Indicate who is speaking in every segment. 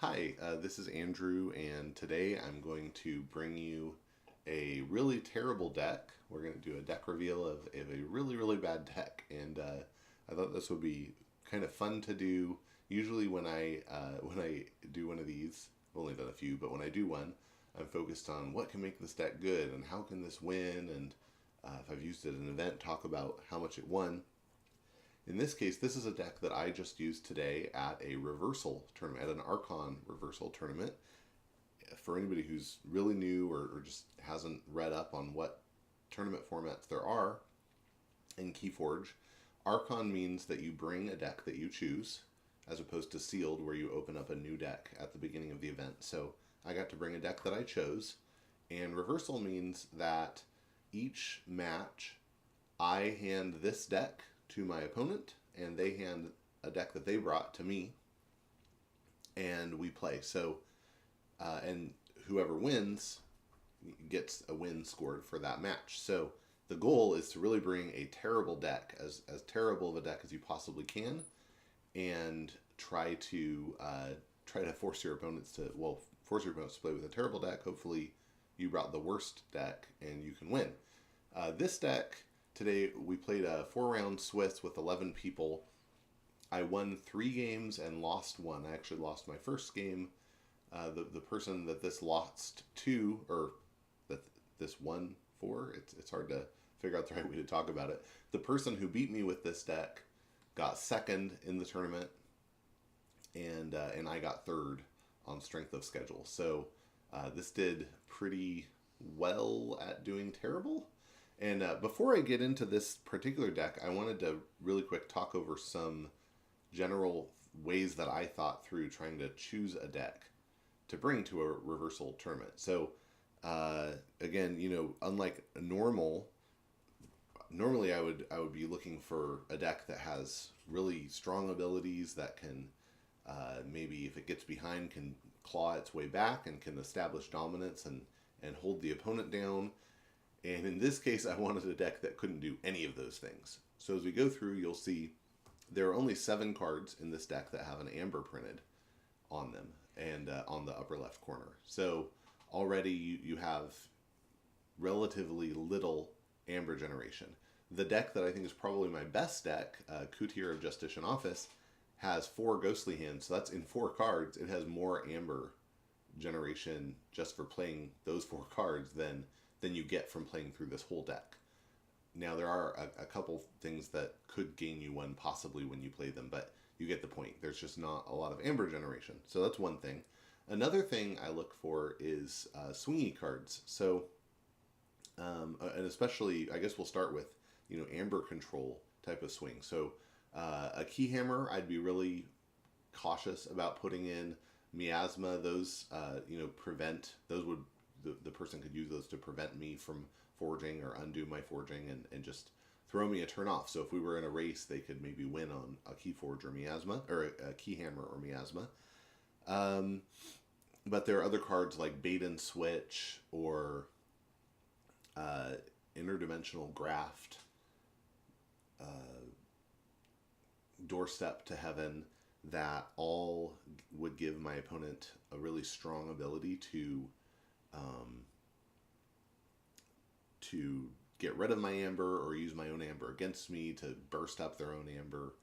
Speaker 1: Hi, this is Andrew, and today I'm going to bring you a really terrible deck. We're going to do a deck reveal of a really, really bad deck, and I thought this would be kind of fun to do. Usually when I do one of these, I've only done a few, but when I do one, I'm focused on what can make this deck good and how can this win, and if I've used it at an event, talk about how much it won. In this case, this is a deck that I just used today at a reversal tournament, at an Archon Reversal Tournament. For anybody who's really new or just hasn't read up on what tournament formats there are in KeyForge, Archon means that you bring a deck that you choose, as opposed to Sealed, where you open up a new deck at the beginning of the event. So I got to bring a deck that I chose, and Reversal means that each match I hand this deck to my opponent, and they hand a deck that they brought to me, and we play. So, and whoever wins gets a win scored for that match. So the goal is to really bring a terrible deck, as terrible of a deck as you possibly can, and try to force your opponents to play with a terrible deck. Hopefully, you brought the worst deck, and you can win. This deck. Today we played a 4-round Swiss with 11 people. I won 3 games and lost 1. I actually lost my first game. The person that this lost to, or that this won for, it's hard to figure out the right way to talk about it. The person who beat me with this deck got second in the tournament, and I got third on strength of schedule. So this did pretty well at doing terrible. And before I get into this particular deck, I wanted to really quick talk over some general ways that I thought through trying to choose a deck to bring to a reversal tournament. So again, unlike normally I would be looking for a deck that has really strong abilities that can maybe, if it gets behind, can claw its way back and can establish dominance and hold the opponent down. And in this case, I wanted a deck that couldn't do any of those things. So as we go through, you'll see there are only 7 cards in this deck that have an amber printed on them and on the upper left corner. So already you have relatively little amber generation. The deck that I think is probably my best deck, Courtier of Justice in Office, has 4 ghostly hands. So that's in 4 cards. It has more amber generation just for playing those 4 cards than you get from playing through this whole deck. Now, there are a couple things that could gain you one possibly when you play them, but you get the point. There's just not a lot of amber generation. So that's one thing. Another thing I look for is swingy cards. So, and especially, I guess we'll start with, amber control type of swing. So a key hammer, I'd be really cautious about putting in. Miasma, those, prevent, those would, the person could use those to prevent me from forging or undo my forging and just throw me a turn off. So if we were in a race, they could maybe win on a KeyForge or Miasma, or a Key Hammer or Miasma. But there are other cards like Bait and Switch or Interdimensional Graft, Doorstep to Heaven, that all would give my opponent a really strong ability to get rid of my amber or use my own amber against me to burst up their own amber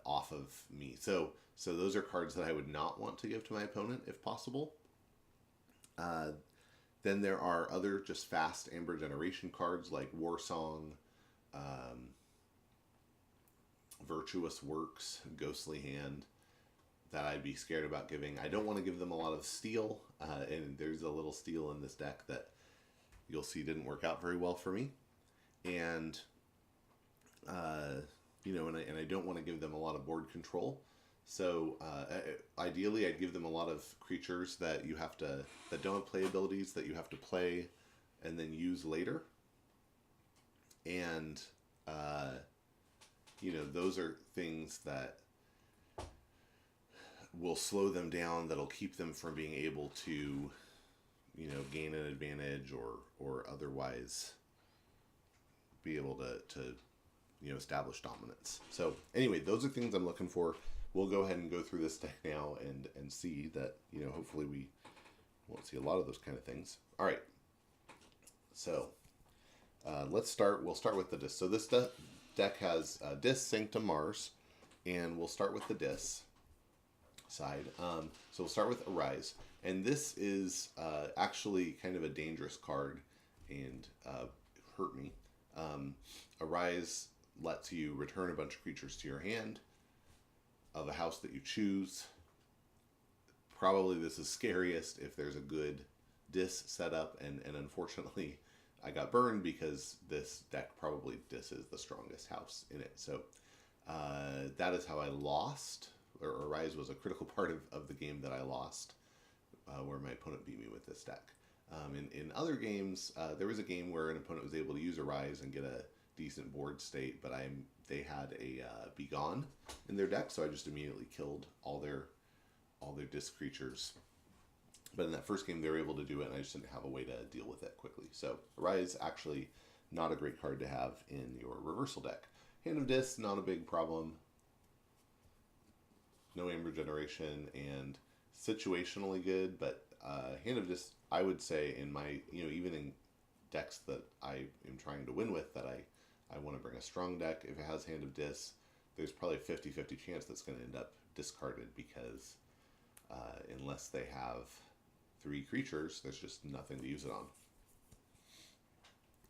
Speaker 1: off of me. So those are cards that I would not want to give to my opponent if possible. Then there are other just fast amber generation cards like War Song, Virtuous Works, Ghostly Hand, that I'd be scared about giving. I don't want to give them a lot of steel, and there's a little steel in this deck that you'll see didn't work out very well for me. And, and I don't want to give them a lot of board control. So ideally, I'd give them a lot of creatures that don't have play abilities that you have to play and then use later. And, those are things that will slow them down, that'll keep them from being able to, gain an advantage or otherwise be able to establish dominance. So anyway, those are things I'm looking for we'll go ahead and go through this deck now and see that, you know, hopefully we won't see a lot of those kind of things. All right. So let's start. We'll start with the Dis. So this deck has Dis, Sanctum, Mars, and we'll start with the Dis side. So we'll start with Arise, and this is actually kind of a dangerous card and hurt me. Arise lets you return a bunch of creatures to your hand of a house that you choose. Probably this is scariest if there's a good Dis setup, and unfortunately I got burned because this deck probably Dis is the strongest house in it. So that is how I lost, or Arise was a critical part of the game that I lost, where my opponent beat me with this deck. In other games, there was a game where an opponent was able to use Arise and get a decent board state, but they had a Begone in their deck, so I just immediately killed all their Dis creatures. But in that first game, they were able to do it, and I just didn't have a way to deal with it quickly. So Arise, actually not a great card to have in your reversal deck. Hand of Dis, not a big problem. No Amber generation, and situationally good, but Hand of Dis, I would say in my, you know, even in decks that I am trying to win with, that I want to bring a strong deck, if it has Hand of Dis, there's probably a 50-50 chance that's going to end up discarded, because unless they have 3 creatures, there's just nothing to use it on.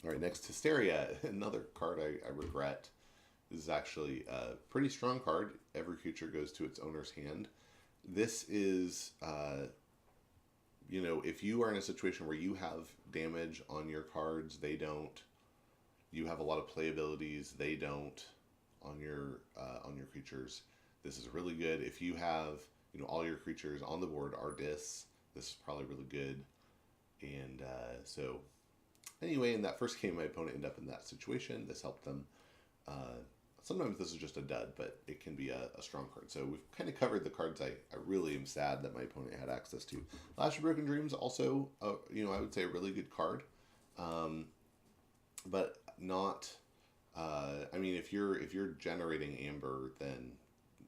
Speaker 1: All right, next, Hysteria, another card I regret. This is actually a pretty strong card. Every creature goes to its owner's hand. This is, you know, if you are in a situation where you have damage on your cards, they don't. You have a lot of play abilities, they don't, on your creatures. This is really good. If you have, you know, all your creatures on the board are Dis, this is probably really good. And so anyway, in that first game, my opponent ended up in that situation. This helped them. Sometimes this is just a dud, but it can be a strong card. So we've kind of covered the cards I really am sad that my opponent had access to. Lash of Broken Dreams, also, you know, I would say a really good card. But not, I mean, if you're generating Amber, then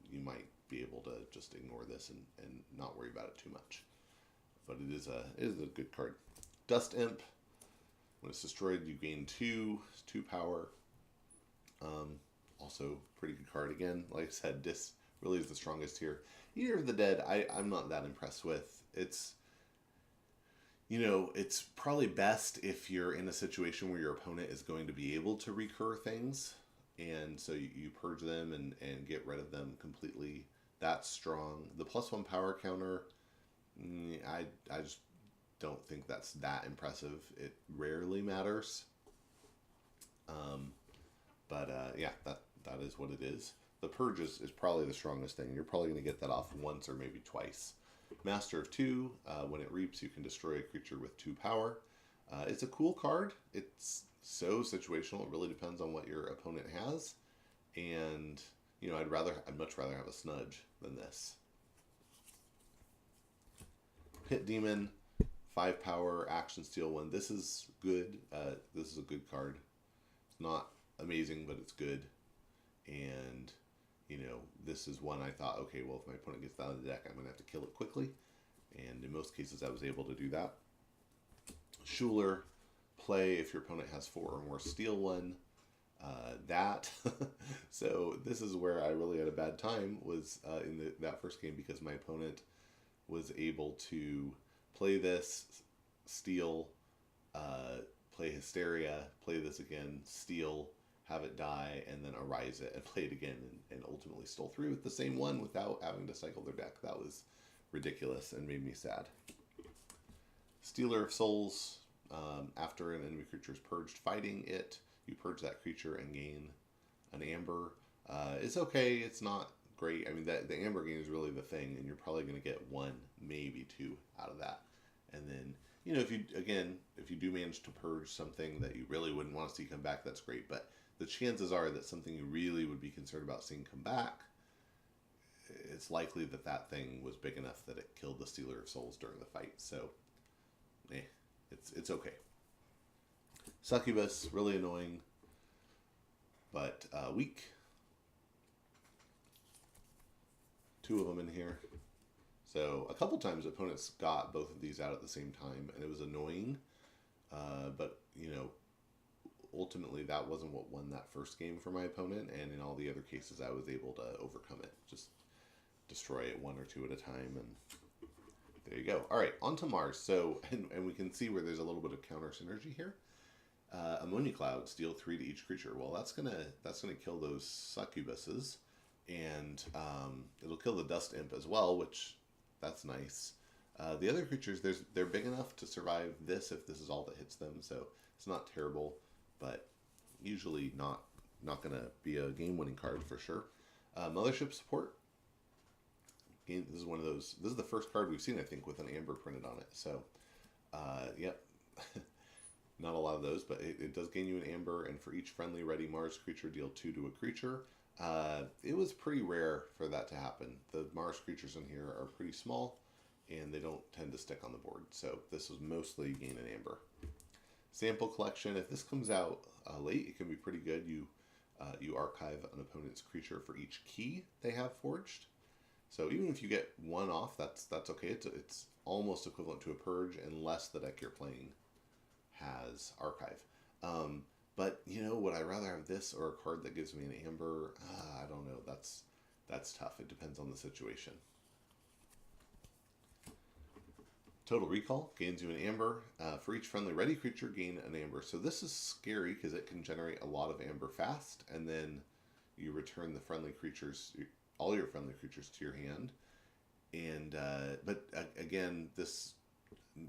Speaker 1: you might be able to just ignore this and not worry about it too much. But it is a good card. Dust Imp, when it's destroyed, you gain 2 power. Also pretty good card. Again, like I said, Dis really is the strongest here. Eater of the Dead, I'm not that impressed with. It's, you know, it's probably best if you're in a situation where your opponent is going to be able to recur things, and so you purge them and get rid of them completely. That's strong. The +1 power counter, I just don't think that's that impressive. It rarely matters. Yeah, that is what it is. The Purge is probably the strongest thing. You're probably going to get that off once or maybe twice. Master of 2, when it reaps, you can destroy a creature with 2 power. It's a cool card. It's so situational. It really depends on what your opponent has. And, you know, I'd much rather have a Snudge than this. Pit Demon, 5 power, action steal 1. This is good. This is a good card. It's not amazing, but it's good. And, you know, this is one I thought, okay, well, if my opponent gets out of the deck, I'm going to have to kill it quickly. And in most cases, I was able to do that. Schuler, play if your opponent has 4 or more, steal 1. So this is where I really had a bad time, was in that first game, because my opponent was able to play this, steal, play Hysteria, play this again, steal, have it die, and then Arise it and play it again, and ultimately stole 3 with the same one without having to cycle their deck. That was ridiculous and made me sad. Stealer of Souls, after an enemy creature is purged fighting it, you purge that creature and gain an Amber. It's okay, it's not great. I mean, the Amber gain is really the thing, and you're probably going to get 1, maybe 2 out of that. And then, you know, if you do manage to purge something that you really wouldn't want to see come back, that's great. But the chances are that something you really would be concerned about seeing come back, it's likely that that thing was big enough that it killed the Stealer of Souls during the fight. So, it's okay. Succubus, really annoying, but weak. 2 of them in here. So a couple times opponents got both of these out at the same time, and it was annoying. But, you know, ultimately that wasn't what won that first game for my opponent, and in all the other cases I was able to overcome it. Just destroy it 1 or 2 at a time, and there you go. All right, on to Mars. So, and we can see where there's a little bit of counter synergy here. Ammonia clouds deal 3 to each creature. Well, that's gonna kill those succubuses, and it'll kill the dust imp as well, which that's nice. The other creatures, they're big enough to survive this if this is all that hits them, so it's not terrible, but usually not gonna be a game-winning card for sure. Mothership support. This is one of those. This is the first card we've seen, I think, with an amber printed on it. So, yep. Not a lot of those, but it does gain you an amber, and for each friendly ready Mars creature, deal 2 to a creature. It was pretty rare for that to happen. The Mars creatures in here are pretty small, and they don't tend to stick on the board. So this was mostly gain an amber. Sample collection. If this comes out late, it can be pretty good. You archive an opponent's creature for each key they have forged. So even if you get 1 off, that's okay. It's almost equivalent to a purge, unless the deck you're playing has archive. But you know, would I rather have this or a card that gives me an amber? I don't know. That's tough. It depends on the situation. Total Recall gains you an amber. For each friendly ready creature, gain an amber. So this is scary because it can generate a lot of amber fast, and then you return the friendly creatures, all your friendly creatures, to your hand. And but again, this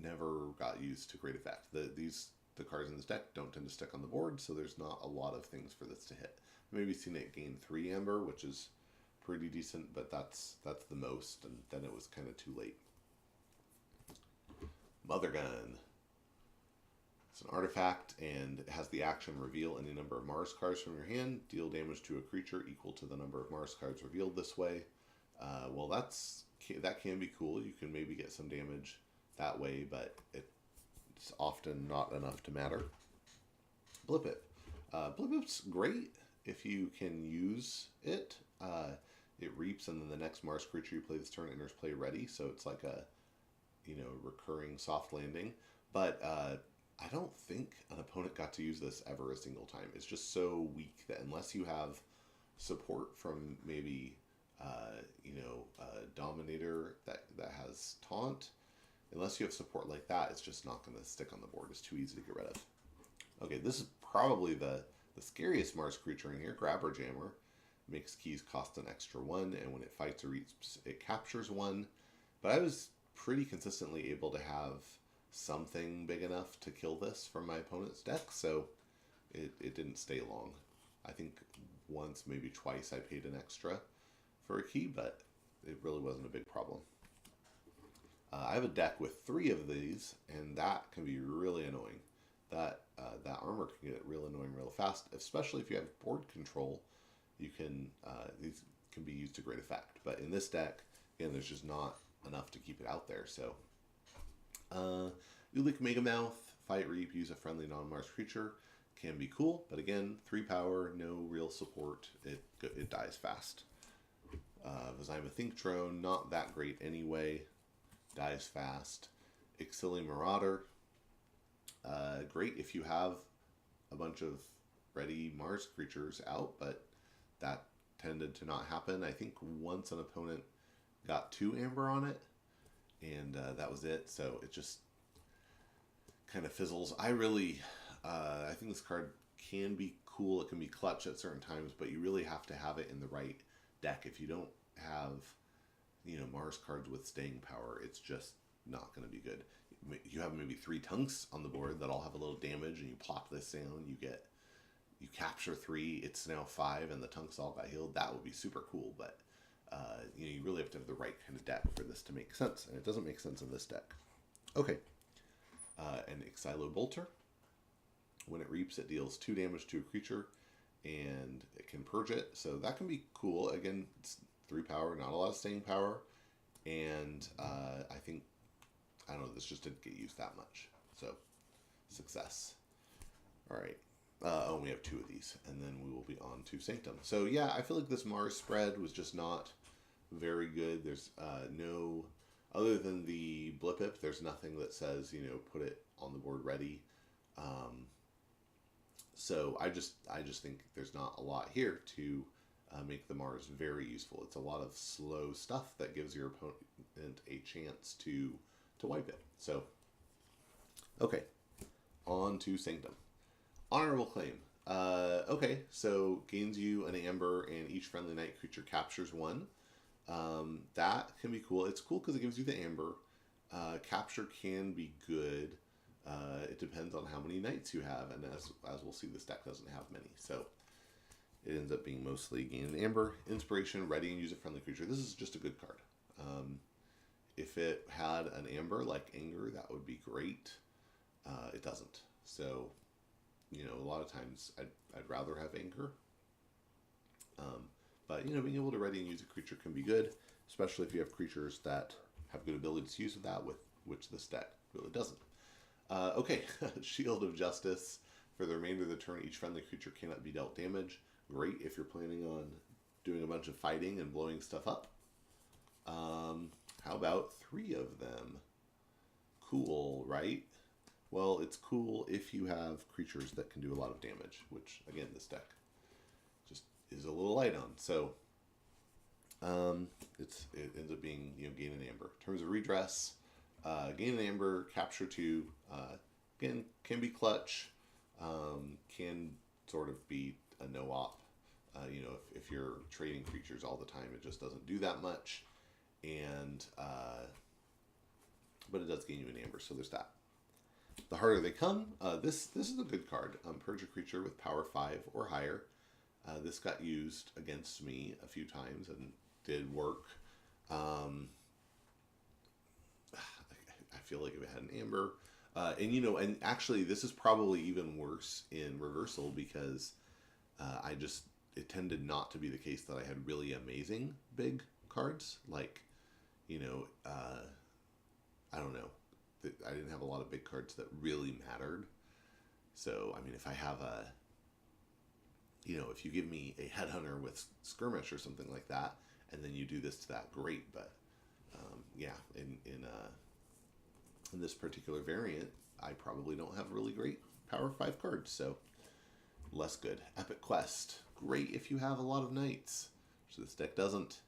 Speaker 1: never got used to great effect. The cards in this deck don't tend to stick on the board, so there's not a lot of things for this to hit. Maybe seen it gain 3 amber, which is pretty decent, but that's the most, and then it was kind of too late. Mother Gun. It's an artifact, and it has the action reveal any number of Mars cards from your hand. Deal damage to a creature equal to the number of Mars cards revealed this way. Well, that can be cool. You can maybe get some damage that way, but it's often not enough to matter. Blip It. Blip It's great if you can use it. It reaps, and then the next Mars creature you play this turn enters play ready, so it's like a recurring soft landing. But I don't think an opponent got to use this ever a single time. It's just so weak that unless you have support from maybe a Dominator that has taunt, unless you have support like that, it's just not going to stick on the board. It's too easy to get rid of. Okay, this is probably the scariest Mars creature in here. Grabber Jammer. Makes keys cost an extra 1, and when it fights or reaps, it captures 1. But I was pretty consistently able to have something big enough to kill this from my opponent's deck, so it didn't stay long. I think once, maybe twice, I paid an extra for a key, but it really wasn't a big problem. I have a deck with 3 of these, and that can be really annoying. That armor can get real annoying real fast, especially if you have board control. You can these can be used to great effect, but in this deck, again, there's just not enough to keep it out there. So, Ulik Megamouth, fight reap, use a friendly non-Mars creature, can be cool, but again, 3 power, no real support. It dies fast. Vizima Think Drone, not that great anyway. Dies fast. Exili Marauder, great if you have a bunch of ready Mars creatures out, but that tended to not happen. I think once an opponent got 2 amber on it, and that was it. So it just kind of fizzles. I think this card can be cool. It can be clutch at certain times, but you really have to have it in the right deck. If you don't have, Mars cards with staying power, it's just not going to be good. You have maybe 3 Tunks on the board that all have a little damage, and you plop this down, you capture 3, it's now 5, and the Tunks all got healed. That would be super cool, but you really have to have the right kind of deck for this to make sense, and it doesn't make sense in this deck. Okay, an Exilo Bolter. When it reaps, it deals 2 damage to a creature, and it can purge it, so that can be cool. Again, it's 3 power, not a lot of staying power, and I don't know, this just didn't get used that much, so success. All right. We have 2 of these, and then we will be on to Sanctum. So yeah, I feel like this Mars spread was just not very good. There's no, other than the blip, there's nothing that says, you know, put it on the board ready. Um, so I just think there's not a lot here to make the Mars very useful. It's a lot of slow stuff that gives your opponent a chance to wipe it. So, okay, on to Sanctum. Honorable Claim. Okay, so gains you an amber and each friendly night creature captures one. That can be cool. It's cool because it gives you the amber. Capture can be good. It depends on how many knights you have, and as we'll see, this deck doesn't have many. So it ends up being mostly gain an amber, inspiration, ready, and use a friendly creature. This is just a good card. If it had an amber like anger, that would be great. It doesn't. So, you know, a lot of times I'd rather have anger. But, you know, being able to ready and use a creature can be good, especially if you have creatures that have good abilities to use with that, with which this deck really doesn't. Okay, Shield of Justice. For the remainder of the turn, each friendly creature cannot be dealt damage. Great if you're planning on doing a bunch of fighting and blowing stuff up. How about 3 of them? Cool, right? Well, it's cool if you have creatures that can do a lot of damage, which, again, this deck just is a little light on. So, it ends up being, you know, gain an amber. In terms of redress, gain an amber, capture 2, again, can be clutch, can sort of be a no-op. You know, if you're trading creatures all the time, it just doesn't do that much. And, but it does gain you an amber, so there's that. The harder they come, this is a good card. Purge a creature with power 5 or higher. This got used against me a few times and did work. I feel like if it had an amber, and you know, and actually this is probably even worse in reversal because it tended not to be the case that I had really amazing big cards. Like, you know, I don't know. I didn't have a lot of big cards that really mattered. So, I mean, if I have you know, if you give me a Headhunter with Skirmish or something like that, and then you do this to that, great. But, yeah, in this particular variant, I probably don't have really great Power 5 cards, so less good. Epic Quest. Great if you have a lot of knights, which this deck doesn't.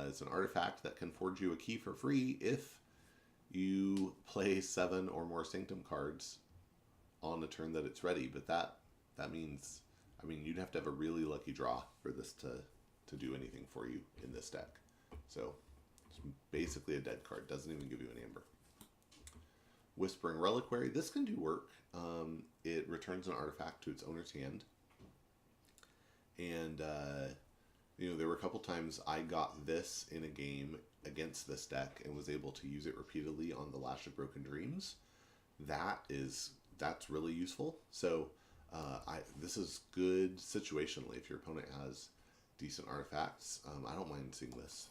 Speaker 1: It's an artifact that can forge you a key for free if you play 7 or more Sanctum cards on the turn that it's ready. But that means, I mean, you'd have to have a really lucky draw for this to do anything for you in this deck. So it's basically a dead card. Doesn't even give you an amber. Whispering Reliquary. This can do work. It returns an artifact to its owner's hand. And, you know, there were a couple times I got this in a game against this deck and was able to use it repeatedly on the Lash of Broken Dreams. That's really useful. So this is good situationally if your opponent has decent artifacts. I don't mind seeing this,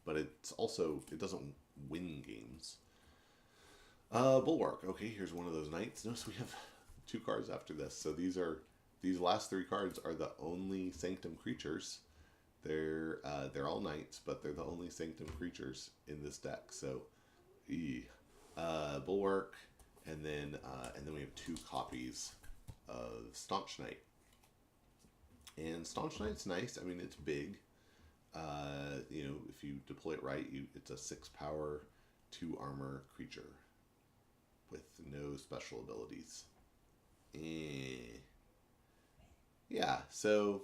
Speaker 1: but it's also, it doesn't win games. Bulwark. Okay, here's one of those knights. Notice we have 2 cards after this. So these last 3 cards are the only Sanctum creatures. They're all knights, but they're the only Sanctum creatures in this deck. So, Bulwark, and then we have 2 copies of Staunch Knight. And Staunch Knight's nice. I mean, it's big. You know, if you deploy it right, it's a 6 power, 2 armor creature with no special abilities. Yeah, so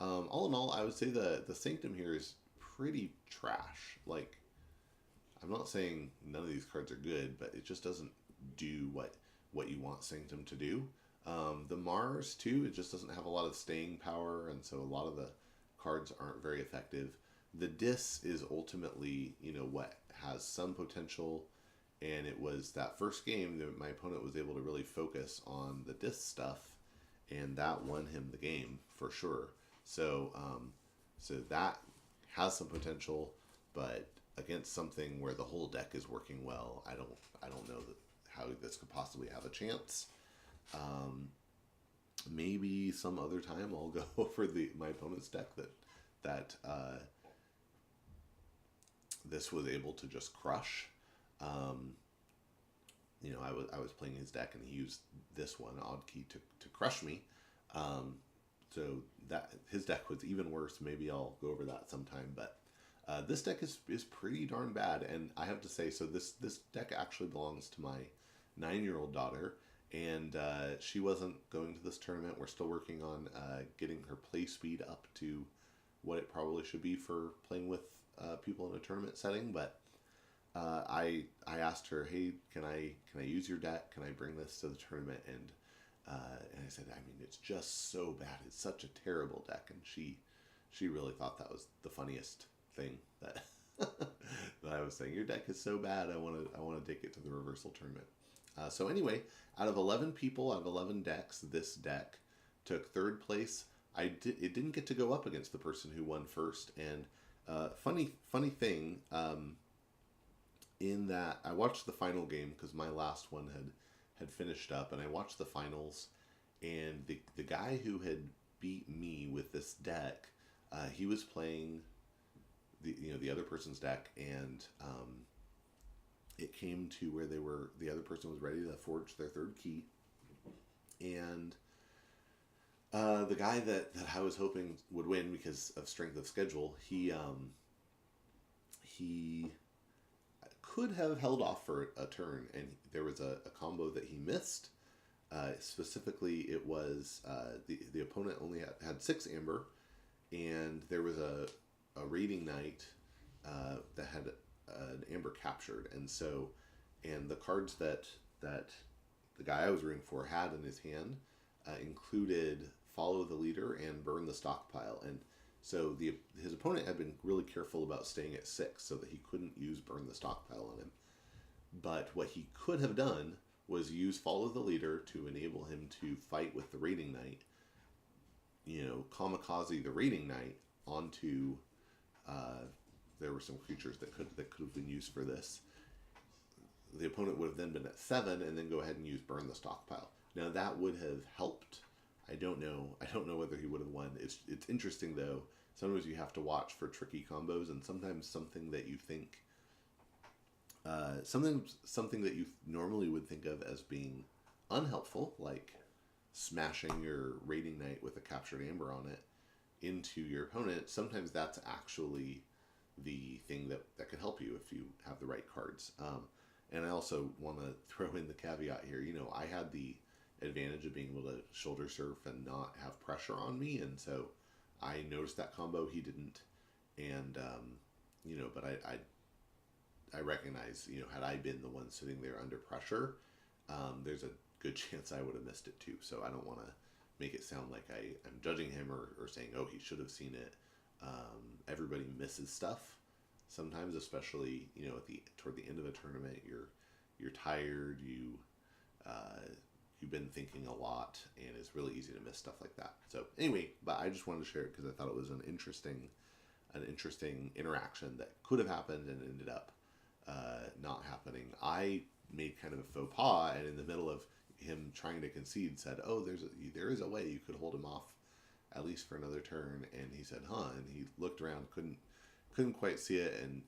Speaker 1: all in all, I would say the Sanctum here is pretty trash. Like, I'm not saying none of these cards are good, but it just doesn't do what you want Sanctum to do. The Mars, too, it just doesn't have a lot of staying power, and so a lot of the cards aren't very effective. The Dis is ultimately, you know, what has some potential, and it was that first game that my opponent was able to really focus on the Dis stuff, and that won him the game for sure. So, so that has some potential, but against something where the whole deck is working well, I don't know how this could possibly have a chance. Maybe some other time I'll go for my opponent's deck that this was able to just crush. You know, I was playing his deck and he used this one, Oddkey, to crush me. So that his deck was even worse. Maybe I'll go over that sometime. But this deck is pretty darn bad. And I have to say, so this deck actually belongs to my 9-year-old daughter. And she wasn't going to this tournament. We're still working on getting her play speed up to what it probably should be for playing with people in a tournament setting. But I asked her, hey, can I use your deck? Can I bring this to the tournament? And I said, I mean, it's just so bad. It's such a terrible deck. And she really thought that was the funniest thing that that I was saying. Your deck is so bad. I want to take it to the reversal tournament. So anyway, out of 11 people, out of 11 decks, this deck took third place. It didn't get to go up against the person who won first. And funny thing, in that I watched the final game because my last one had finished up, and I watched the finals, and the guy who had beat me with this deck, he was playing the other person's deck, and it came to where the other person was ready to forge their third key, and the guy that I was hoping would win because of strength of schedule, he could have held off for a turn, and there was a combo that he missed. Specifically, it was the opponent only had 6 amber, and there was a raiding knight that had an amber captured, and the cards that the guy I was rooting for had in his hand included follow the leader and burn the stockpile, and so his opponent had been really careful about staying at 6 so that he couldn't use burn the stockpile on him. But what he could have done was use follow the leader to enable him to fight with the raiding knight. You know, kamikaze the raiding knight onto. There were some creatures that could have been used for this. The opponent would have then been at 7, and then go ahead and use burn the stockpile. Now that would have helped. I don't know whether he would have won. It's interesting though. Sometimes you have to watch for tricky combos, and sometimes something that you think, something that you normally would think of as being unhelpful, like smashing your raiding knight with a captured amber on it into your opponent. Sometimes that's actually the thing that could help you if you have the right cards. And I also want to throw in the caveat here. You know, I had the advantage of being able to shoulder surf and not have pressure on me, and so I noticed that combo, he didn't, and you know, but I recognize, you know, had I been the one sitting there under pressure, there's a good chance I would have missed it too. So I don't want to make it sound like I'm judging him or saying, oh, he should have seen it. Everybody misses stuff sometimes, especially, you know, toward the end of a tournament. You're tired, you've been thinking a lot, and it's really easy to miss stuff like that. So anyway, but I just wanted to share it because I thought it was an interesting interaction that could have happened and ended up not happening. I made kind of a faux pas, and in the middle of him trying to concede, said, "Oh, there is a way you could hold him off at least for another turn." And he said, "Huh?" And he looked around, couldn't quite see it, and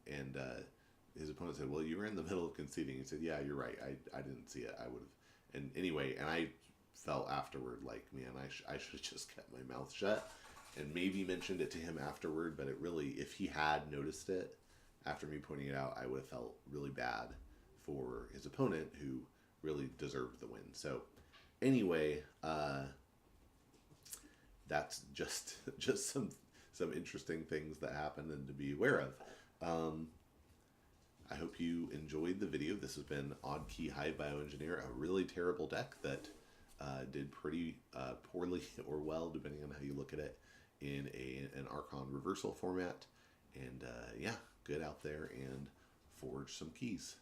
Speaker 1: his opponent said, "Well, you were in the middle of conceding." He said, "Yeah, you're right. I didn't see it. I would have." And anyway, and I felt afterward like, man, I should have just kept my mouth shut and maybe mentioned it to him afterward. But it really, if he had noticed it after me pointing it out, I would have felt really bad for his opponent, who really deserved the win. So anyway, that's just some interesting things that happened and to be aware of. I hope you enjoyed the video. This has been Oddkey Hive Bioengineer, a really terrible deck that did pretty poorly or well, depending on how you look at it, in an Archon Reversal format. And yeah, get out there and forge some keys.